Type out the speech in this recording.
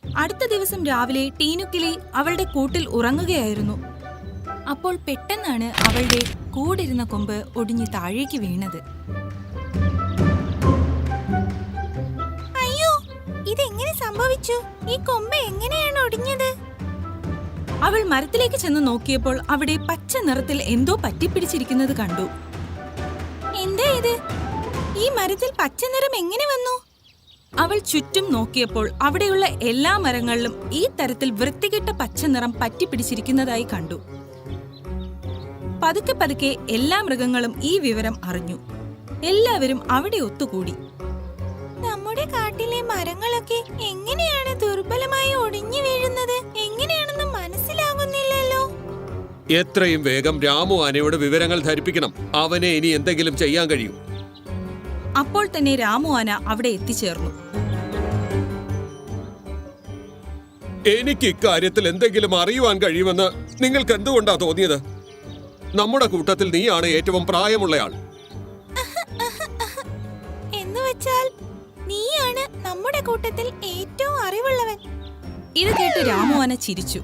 അടുത്ത ദിവസം രാവിലെ ടീനുക്കിളി അവളുടെ കൂട്ടിൽ ഉറങ്ങുകയായിരുന്നു. അപ്പോൾ പെട്ടെന്നാണ് അവളുടെ കൂടിരുന്ന കൊമ്പ് ഒടിഞ്ഞ് താഴേക്ക് വീണത്. അയ്യോ, ഇതെങ്ങനെ സംഭവിച്ചു? ഈ കൊമ്പ് എങ്ങനെയാണ് ഒടിഞ്ഞത്? അവൾ മരത്തിലേക്ക് ചെന്ന് നോക്കിയപ്പോൾ അവിടെ പച്ച നിറത്തിൽ എന്തോ പറ്റിപ്പിടിച്ചിരിക്കുന്നത് കണ്ടു. എന്താ ഇത്? ഈ മരത്തിൽ പച്ച നിറം എങ്ങനെ വന്നു? അവൾ ചുറ്റും നോക്കിയപ്പോൾ അവിടെയുള്ള എല്ലാ മരങ്ങളിലും ഈ തരത്തിൽ വൃത്തികെട്ട പച്ച നിറം പറ്റിപ്പിടിച്ചിരിക്കുന്നതായി കണ്ടു. പതുക്കെ പതുക്കെ എല്ലാ മൃഗങ്ങളും ഈ വിവരം അറിഞ്ഞു. എല്ലാവരും അവിടെ ഒത്തുകൂടി. നമ്മുടെ കാട്ടിലെ മരങ്ങളൊക്കെ എങ്ങനെയാണ് ദുർബലമായി ഒടിഞ്ഞു വീഴുന്നത്? എങ്ങനെയാണെന്ന് മനസ്സിലാകുന്നില്ലല്ലോ. എത്രയും വേഗം രാമു ആനയോട് വിവരങ്ങൾ ധരിപ്പിക്കണം. അവനെ ഇനി എന്തെങ്കിലും ചെയ്യാൻ കഴിയൂ. അപ്പോൾ തന്നെ രാമു ആന അവിടെ എത്തിച്ചേർന്നു. എനിക്ക് ഇക്കാര്യത്തിൽ എന്തെങ്കിലും അറിയുവാൻ കഴിയുമെന്ന് നിങ്ങൾക്ക് എന്തുകൊണ്ടാ തോന്നിയത്? നമ്മുടെ കൂട്ടത്തിൽ നീയാണ് ഏറ്റവും പ്രായമുള്ളയാൾ. എന്നുവെച്ചാൽ നീയാണ് നമ്മുടെ കൂട്ടത്തിൽ ഏറ്റവും അറിവുള്ളവൻ. ഇത് കേട്ട് രാമു ആന ചിരിച്ചു.